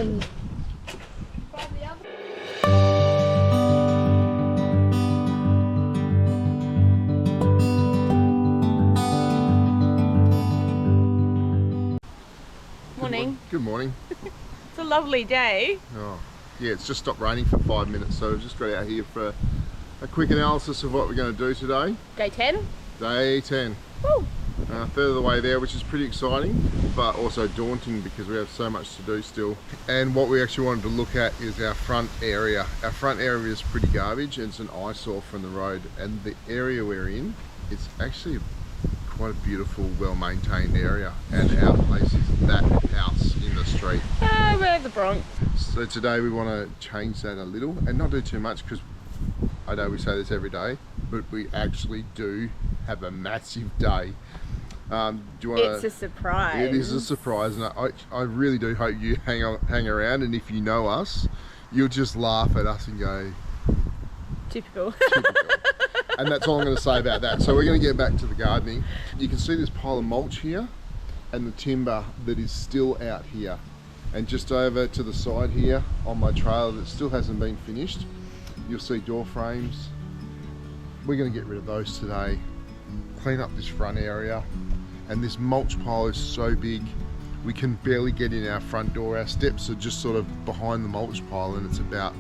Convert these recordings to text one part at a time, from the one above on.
Morning. Morning. Good morning. It's a lovely day. Oh, yeah, it's just stopped raining for 5 minutes, so we've just got out here for a quick analysis of what we're going to do today. Day 10. Day 10. Woo. Third of the way there, which is pretty exciting, but also daunting because we have so much to do still. And what we actually wanted to look at is our front area. Our front area is pretty garbage. It's an eyesore from the road, and the area we're in, it's actually quite a beautiful, well-maintained area, and our place is that house in the street. We're the Bronx. So today we want to change that a little and not do too much, because I know we say this every day, but we actually do have a massive day. Do you want It's a surprise. It is a surprise, and I really do hope you hang around, and if you know us, you'll just laugh at us and go, Typical. And that's all I'm going to say about that. So we're going to get back to the gardening. You can see this pile of mulch here and the timber that is still out here, and just over to the side here on my trailer that still hasn't been finished, you'll see door frames. We're going to get rid of those today, clean up this front area, and this mulch pile is so big we can barely get in our front door. Our steps are just sort of behind the mulch pile, and it's about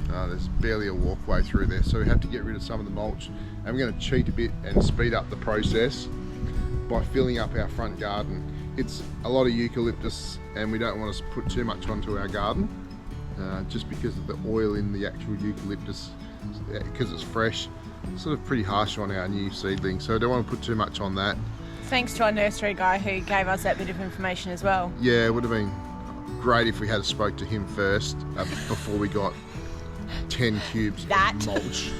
there's barely a walkway through there, so we have to get rid of some of the mulch, and we're going to cheat a bit and speed up the process by filling up our front garden. It's a lot of eucalyptus, and we don't want to put too much onto our garden, just because of the oil in the actual eucalyptus, because it's fresh. It's sort of pretty harsh on our new seedlings, so I don't want to put too much on that. Thanks to our nursery guy who gave us that bit of information as well. Yeah, it would have been great if we had spoke to him first before we got 10 cubes of mulch.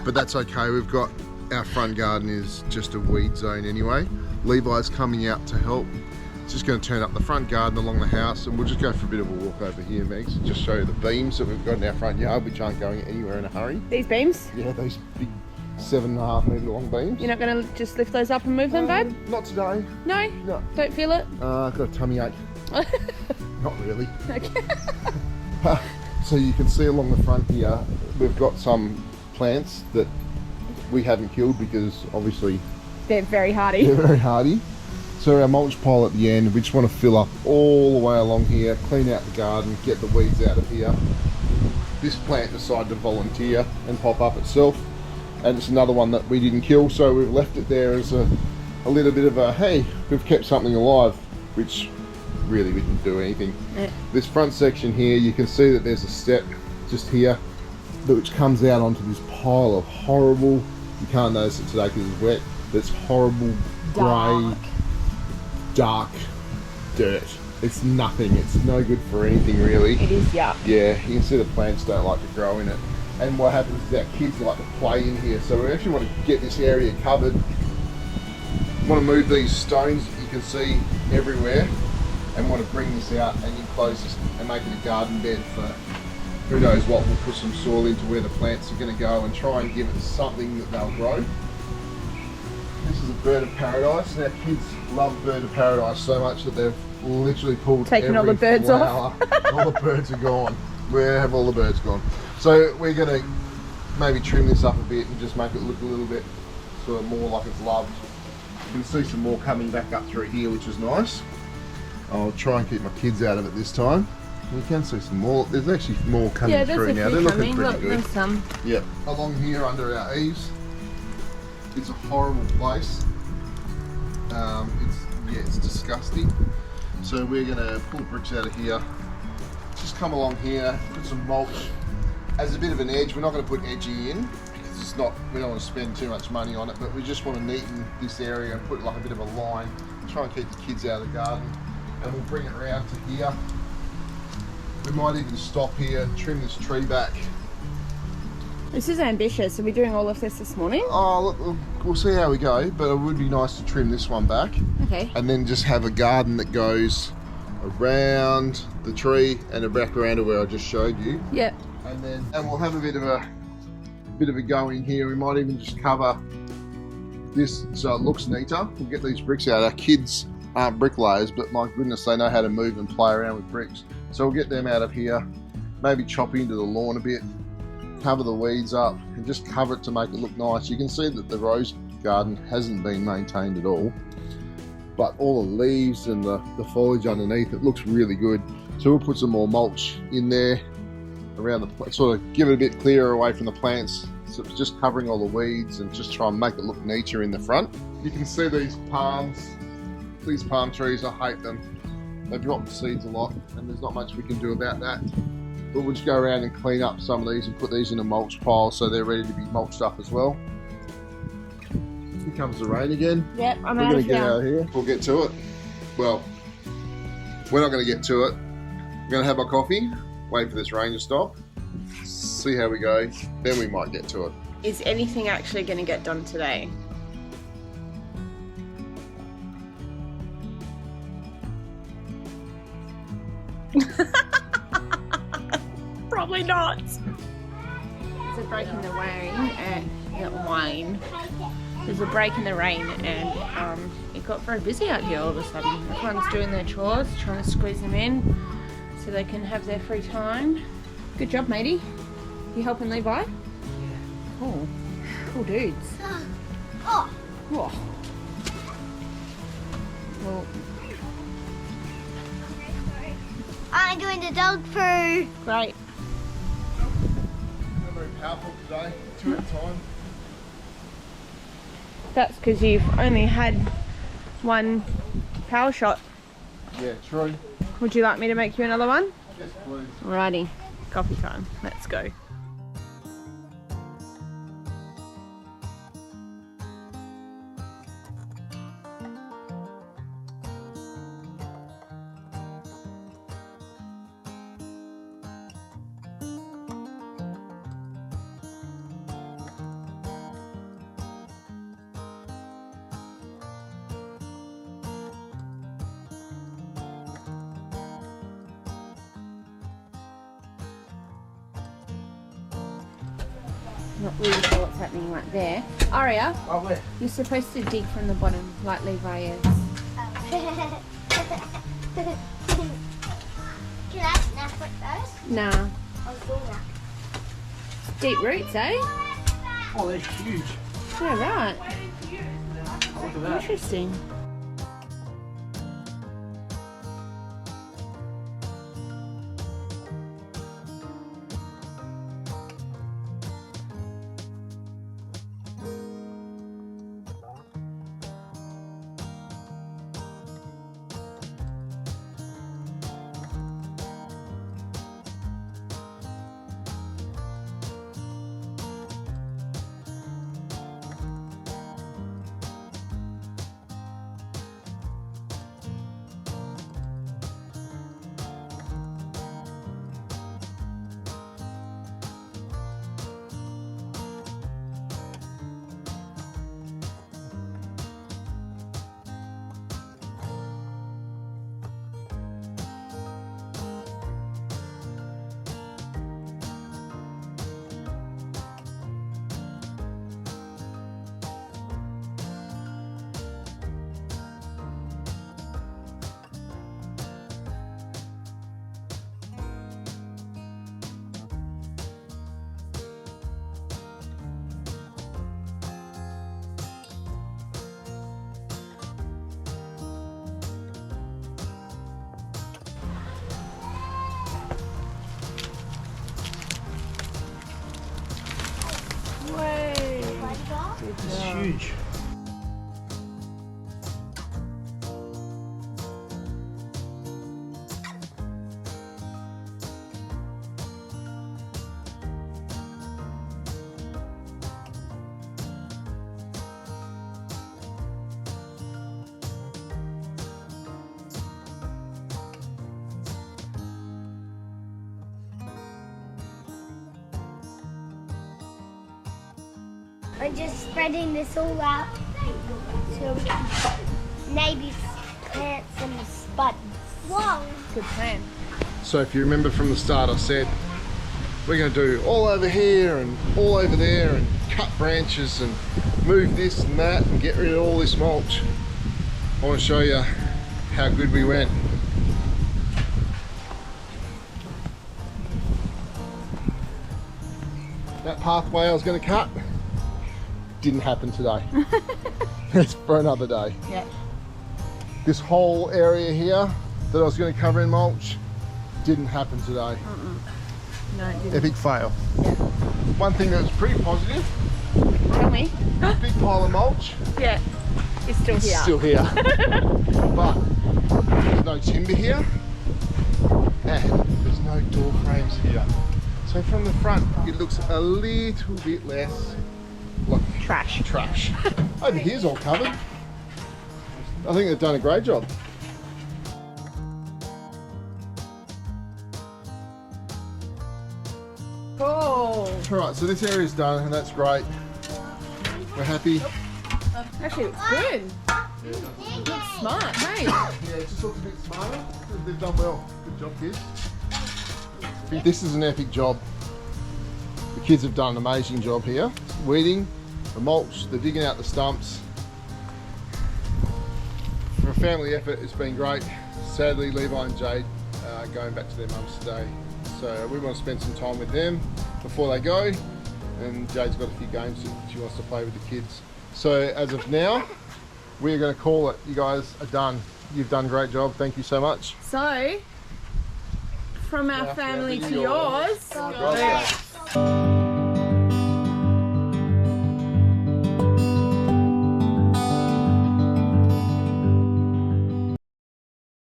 But that's okay, we've got, our front garden is just a weed zone anyway. Levi's coming out to help. It's just going to turn up the front garden along the house, and we'll just go for a bit of a walk over here, Megs, and just show you the beams that we've got in our front yard, which aren't going anywhere in a hurry. These beams? Yeah, those big 7.5 metre long beams. You're not going to just lift those up and move them, babe? Not today. No? No. Don't feel it? I've got a tummy ache. Not really. Okay. So you can see along the front here, we've got some plants that we haven't killed because obviously They're very hardy. they're very hardy. So our mulch pile at the end, we just want to fill up all the way along here, clean out the garden, get the weeds out of here. This plant decided to volunteer and pop up itself, and it's another one that we didn't kill, so we've left it there as a little bit of a, hey, we've kept something alive, which really we didn't do anything. Yeah. This front section here, you can see that there's a step just here which comes out onto this pile of horrible, you can't notice it today because it's wet, but it's horrible grey, dark dirt. It's nothing, it's no good for anything really. It is, yeah. Yeah, you can see the plants don't like to grow in it. And what happens is our kids like to play in here, so we actually want to get this area covered. We want to move these stones that you can see everywhere, and want to bring this out and enclose this and make it a garden bed for who knows what. We'll put some soil into where the plants are going to go and try and give it something that they'll grow. This is a bird of paradise, and our kids love bird of paradise so much that they've literally pulled Taking all the birds off. All the birds are gone. Where have all the birds gone? So we're going to maybe trim this up a bit and just make it look a little bit sort of more like it's loved. You can see some more coming back up through here, which is nice. I'll try and keep my kids out of it this time. You can see some more. There's actually more coming through now. They're looking pretty good. There's some. Yep. Along here under our eaves, it's a horrible place. It's disgusting. So we're going to pull bricks out of here. Just come along here, put some mulch as a bit of an edge. We're not going to put edging in because it's not. We don't want to spend too much money on it, but we just want to neaten this area and put like a bit of a line. Try and keep the kids out of the garden. And we'll bring it around to here. We might even stop here, trim this tree back. This is ambitious. Are we doing all of this morning? Oh, look, we'll see how we go, but it would be nice to trim this one back. Okay. And then just have a garden that goes around the tree and back around to where I just showed you. Yep. And we'll have a bit of a go in here. We might even just cover this so it looks neater. We'll get these bricks out. Our kids aren't bricklayers, but my goodness, they know how to move and play around with bricks. So we'll get them out of here, maybe chop into the lawn a bit, cover the weeds up, and just cover it to make it look nice. You can see that the rose garden hasn't been maintained at all, but all the leaves and the foliage underneath, it looks really good. So we'll put some more mulch in there around the, sort of give it a bit clearer away from the plants. So it's just covering all the weeds and just try and make it look neater in the front. You can see these palms, these palm trees, I hate them. They drop seeds a lot and there's not much we can do about that. But we'll just go around and clean up some of these and put these in a mulch pile so they're ready to be mulched up as well. Here comes the rain again. Yep, I'm We're out going of to get here. out of here. We'll get to it. Well, we're not going to get to it. We're going to have our coffee, wait for this rain to stop, see how we go, then we might get to it. Is anything actually going to get done today? Probably not. There's a break in the rain. There's a break in the rain, and it got very busy out here all of a sudden. Everyone's doing their chores, trying to squeeze them in so they can have their free time. Good job, matey. You helping Levi? Yeah. Cool. Cool dudes. Oh. Whoa. Well, I'm doing the dog poo. great. Not very powerful today, 2 at a time. That's because you've only had one power shot. Yeah, true. Would you like me to make you another one? Yes, please. Alrighty, coffee time. Let's go. Not really sure what's happening right there. Aria, Oh, where? you're supposed to dig from the bottom like Levi is. Can I snap it first? Nah. I'll do that. Deep roots, eh? Oh, they're huge. Yeah, right. Look at that. Interesting. It's huge. I'm just spreading this all out so we can maybe plant some spuds. Whoa! Good plan. So if you remember from the start, I said we're going to do all over here and all over there and cut branches and move this and that and get rid of all this mulch. I want to show you how good we went. pathway I was going to cut. Didn't happen today. It's for another day. Yeah. This whole area here that I was going to cover in mulch didn't happen today. No, it didn't. Epic fail. Yeah. One thing that was pretty positive, Tell me. this big pile of mulch Yeah. It's still here. still here. But there's no timber here and there's no door frames here. So from the front it looks a little bit less like Trash. trash. Over here's all covered. I think they've done a great job. Cool. Alright, so this area's done and that's great. We're happy. Actually, it's good. Looks smart, hey? Yeah, it just looks a bit smarter. They've done well. Good job, kids. This is an epic job. The kids have done an amazing job here. Weeding, the mulch, they're digging out the stumps. For a family effort, it's been great. Sadly, Levi and Jade are going back to their mums today. So we want to spend some time with them before they go. And Jade's got a few games that she wants to play with the kids. So as of now, we're going to call it. You guys are done. You've done a great job. Thank you so much. So, from our family to yours. God bless.